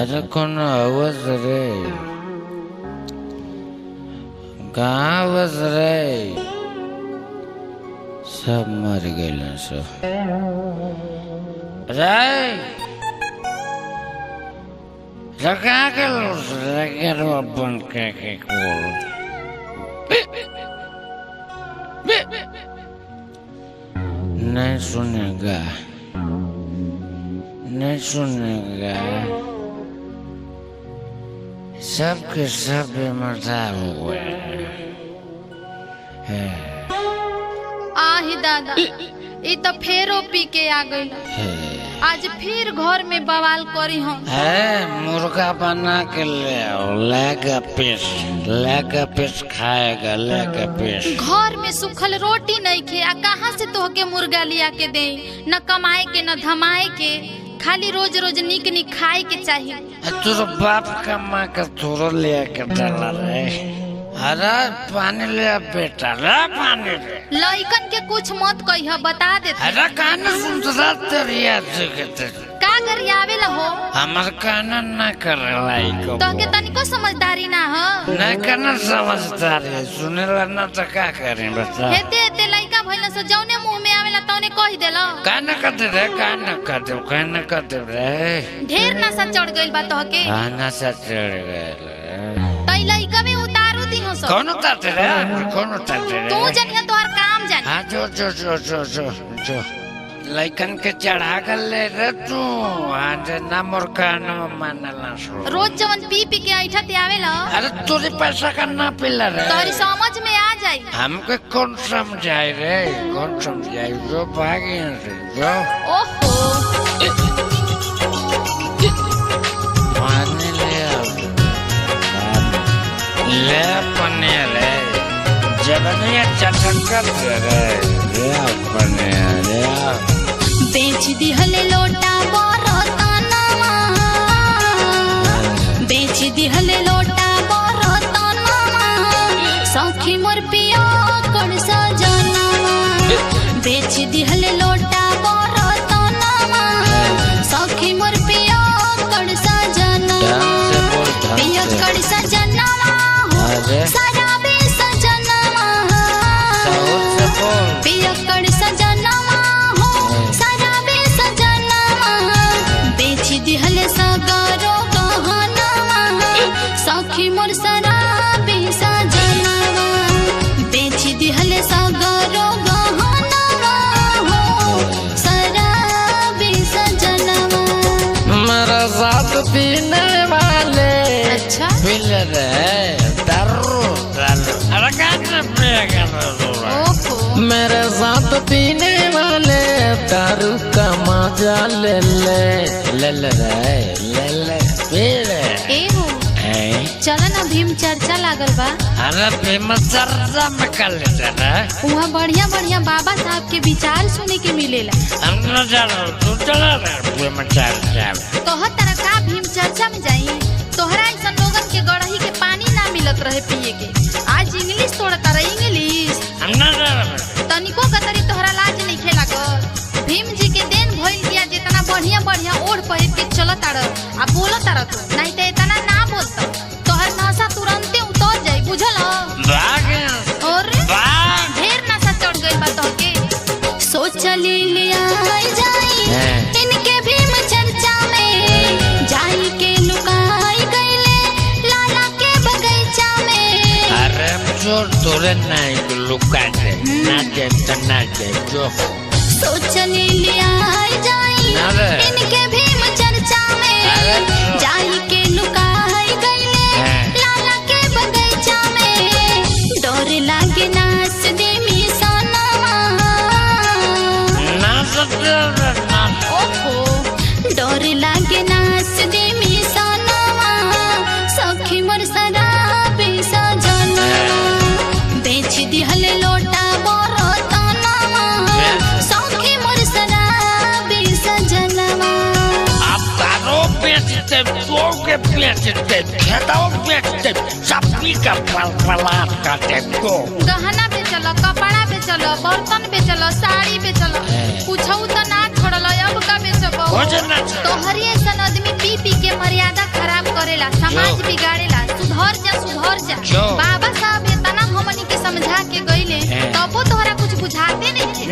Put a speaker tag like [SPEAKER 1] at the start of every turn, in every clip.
[SPEAKER 1] अरे कौन आवाज रे? कहाँ आवाज रे? सब मर गए सब। रे कहाँ के लोग बंद करके बोल। नहीं सुनेगा, नहीं सुनेगा। सबके सब बेमर्दा हो गए हैं।
[SPEAKER 2] आही दादा, ये तो फेरो पी के आ गई। आज फिर घर में बवाल करी हम।
[SPEAKER 1] मुर्गा बना के ले आओ, लेगा पीस खाएगा, लेगा पीस।
[SPEAKER 2] घर में सूखल रोटी नहीं खे, आ कहाँ से तोहके मुर्गा लिया के दे? न कमाए के न धमाए के, खाली रोज रोज निक निक खाए के चाहिए।
[SPEAKER 1] तोर बाप कमा के तोरो ले के डाला रे। अरे पानी ले बेटा, ले पानी ले।
[SPEAKER 2] लइकन के कुछ मत कहिया, बता दे।
[SPEAKER 1] अरे कान सुनता तेरी
[SPEAKER 2] का गरियावेला हो?
[SPEAKER 1] हमर कान ना करे लाइको।
[SPEAKER 2] तोहके तनिको समझदारी ना हो।
[SPEAKER 1] नहीं करना समझदारी, सुनेला ना तो का करें बता।
[SPEAKER 2] हेते लइका भइला से जौने मुंह में आवेला तौने कह देला।
[SPEAKER 1] कान कर दे रे।
[SPEAKER 2] ढेर नशा चढ़ गइल बा तोहके।
[SPEAKER 1] नशा चढ़ गइल।
[SPEAKER 2] तई लइका में उतारू दी हो सब।
[SPEAKER 1] कौन उतारते रे? कौन उतारते रे?
[SPEAKER 2] तू जनिया तोहर काम जानी।
[SPEAKER 1] हां जो लइकन के चढ़ा गल रे तू। आज ना मोर कान मानला सो।
[SPEAKER 2] रोज जवन पी पी के ऐठा ते आवेला।
[SPEAKER 1] अरे तोरे पैसा का ना पिला रे।
[SPEAKER 2] तोरी समझ में आ जाई।
[SPEAKER 1] हमके कौन समझाए रे? कौन समझाए? जो भागे से जो।
[SPEAKER 2] ओहो
[SPEAKER 1] पानी ले ले पनीर है, जबनिया चटक रे। ले पनीर ले।
[SPEAKER 2] बेच दिहले लोटा बरतनवा, बेच दिहले लोटा बरतनवा। सखी मोर पिया कर सजनवा, बेच दिहले लोटा बरतनवा। सखी मोर पिया कर सजनवा, पिया कर सजनवा हो। शराबी सजनवा, पिया कर सजनवा हो। शराबी सजनवा, बेच दिहले सगरो गहनवा। सखी मोर शराबी सजनवा, बेच दिहले सगरो गहनवा हो। शराबी सजनवा।
[SPEAKER 1] मेरा साथ पीने वाले
[SPEAKER 2] अच्छा
[SPEAKER 1] पिल रहे दारू। अरे कान पिएगा
[SPEAKER 2] ओहो।
[SPEAKER 1] मेरे साथ पीने वाले दारू का मजा ले ले पी ले।
[SPEAKER 2] ए हो चला ना, भीम चर्चा लागल बा।
[SPEAKER 1] अरे भीम चर्चा में कर लेते ना।
[SPEAKER 2] वहाँ बढ़िया बढ़िया बाबा साहब के विचार सुने के मिलेला।
[SPEAKER 1] हम न जानो, तू चला रे भीम चर्चा में।
[SPEAKER 2] तोहर तरह का भीम चर्चा में जाई? तोहरा ऐसा लोगन के गड़ही के पानी ना मिलत रहे पिए के। आज इंग्लिश तोड़ा तारा इंग्लिश।
[SPEAKER 1] हम न जानो।
[SPEAKER 2] तनिको कतरी तोहरा लाज नहीं खेला कर। भीम जी के देन भइल दिया, जितना बढ़िया बढ़िया ओढ़ पहिर के चलत तारा आ बोलत तारा तू, नहीं तो इतना ना बोलता। तोहर नशा तुरंते उतर जाई, बुझल? और ढेर नशा चढ़ गइल बा तोहके। सोचली लिया जाई इनके भीम चर्चा में, जाई के लुकाई गइले लाला के बगीचा में।
[SPEAKER 1] अरे जो तोरे नहीं लुका दे ना दे तो ना दे जो।
[SPEAKER 2] सोचली लिया जाई इनके भीम चर्चा में, जाई के लुकाई गइले लाला के बगीचा में। डर लागे नास दे मिसनवा,
[SPEAKER 1] नास दे ना।
[SPEAKER 2] ओहो डर लागे नास दे मिसनवा। सखी मोर शराबी सजनवा, बेच दिहले लोटा बरतनवा। सखी मोर शराबी सजनवा।
[SPEAKER 1] अब तारो बेचते, लोगे बेचते, खेतों बेचते, सब्जी का पलाट काटे को।
[SPEAKER 2] गहना बेचल, कपड़ा बेचल, बेचल, बर्तन बेचल, साड़ी बेचल, कुछौ तो ना छोड़ल, अब का बेचबो? तोहरी ऐसन आदमी पी पी के मर्यादा खराब करेला, समाज बिगाड़ेला। सुधर जा। बाबा साहब इतना हमनी के समझा के गइले, तबो तोहरा कुछ बुझाते नहीं थे।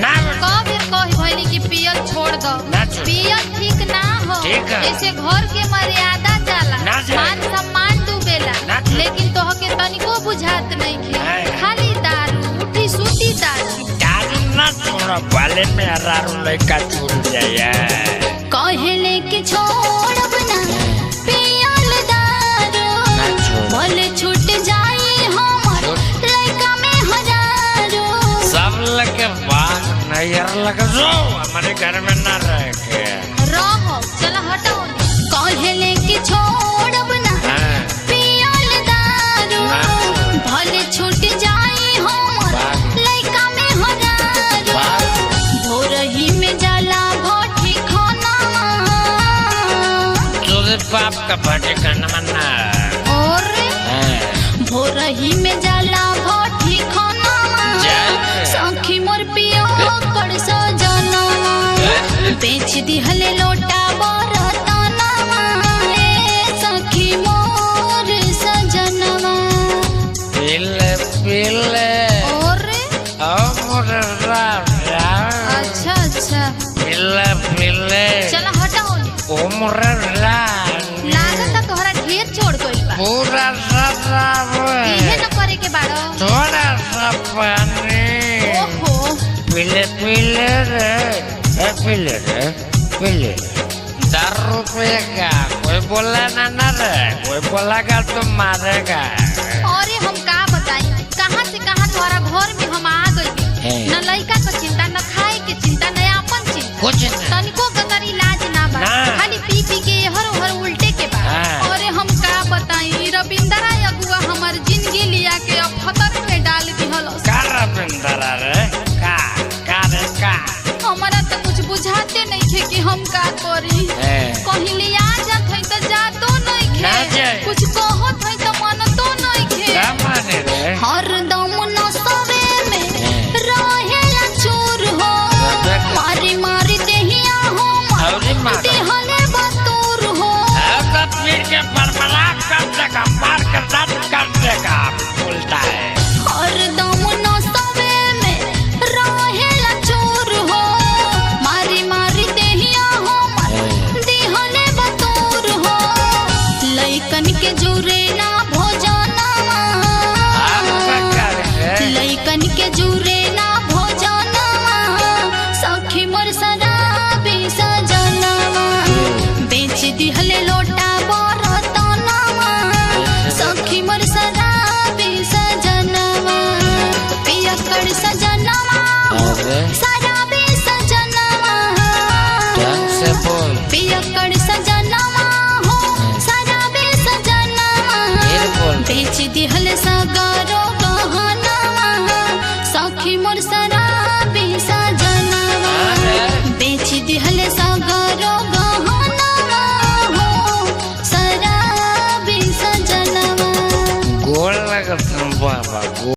[SPEAKER 2] कब कह भइली कि पियल छोड़ दो, पियल ठीक ना हो। जैसे घर के मर्यादा जाला, मान सम्मान डूबेला, लेकिन तोह के तनिको बुझात नहीं थे। खाली दारू, उठी सूती दारू
[SPEAKER 1] ना छोड़ वाले में अरारू लइका छूट जाए।
[SPEAKER 2] कहले कि छोड़ब ना पियल दारू, भले छूट जाए हमर लइका में हजारों।
[SPEAKER 1] सब लगे बात नैयर लग जो हमारे घर में ना रह के
[SPEAKER 2] रहो। चलो हटाओ। कहले कि छोड़ब ना पियल दारू, भले छूट जाए हमर लइका में हजारों। भोरही में जाला भट्टी खाना,
[SPEAKER 1] तुझे बाप का भट्टी खाना मना।
[SPEAKER 2] और भोरही में जाला भट्टी खाना, सखी मोर पियो कर सजना, बेच दिहले लोटा बरतना, सखी मोर सजना।
[SPEAKER 1] पीले
[SPEAKER 2] और
[SPEAKER 1] अच्छा
[SPEAKER 2] पीले। चलो हटाओ। लागत तोहरा ढेर छोड़ गइल बा।
[SPEAKER 1] पूरा
[SPEAKER 2] इहे न करे के बाड़ो।
[SPEAKER 1] थोड़ा सा पानी।
[SPEAKER 2] ओहो
[SPEAKER 1] पीले रे 10 रुपए का। कोई बोला ना रे, कोई बोलेगा तो मारेगा।
[SPEAKER 2] अरे हम का बताई, कहाँ से कहाँ तुम्हारा घर में हम आ गई। न लइका का चिंता, न खाए के चिंता, न अपन चिंता,
[SPEAKER 1] कुछ
[SPEAKER 2] तनिको ककर इलाज ना बा। खाली पी पी के हर उल्टे के बा। अरे हम का बताई, रविंद्रा अगुआ हमार जिंदगी लिया के अब खतर में डाल दिहल।
[SPEAKER 1] का रविंद्रा रे? का
[SPEAKER 2] हमारा तो कुछ बुझाते नहीं थे कि हम का करी। कहीं ले आ जात है तो जा तो नहीं खे, कुछ कहत है तो मन तो नहीं खे। हर दम नसवे में रहेला चोर हो, मारी देहिया हो, देहले बतूर हो।
[SPEAKER 1] पीर के बरबरा कर देगा, मार कर दांत कर देगा, उल्टा है।
[SPEAKER 2] हर दम नसवे में रहेला चोर हो, मारी देहिया हो, देहले बतूर हो। लइकन के जुरे ना भोजना, लइकन के जुरे ना भोजना, सखी मोर शराबी सजनवा, बेच दिहले लोटा बरतनवा, सखी मोर शराबी सजनवा, पियक्कड़ सजनवा, शराबी सजनवा, पियक्कड़ सजनवा हो, शराबी सजनवा, बेच दिहले सगरो गहनवा, सखी मोर शराबी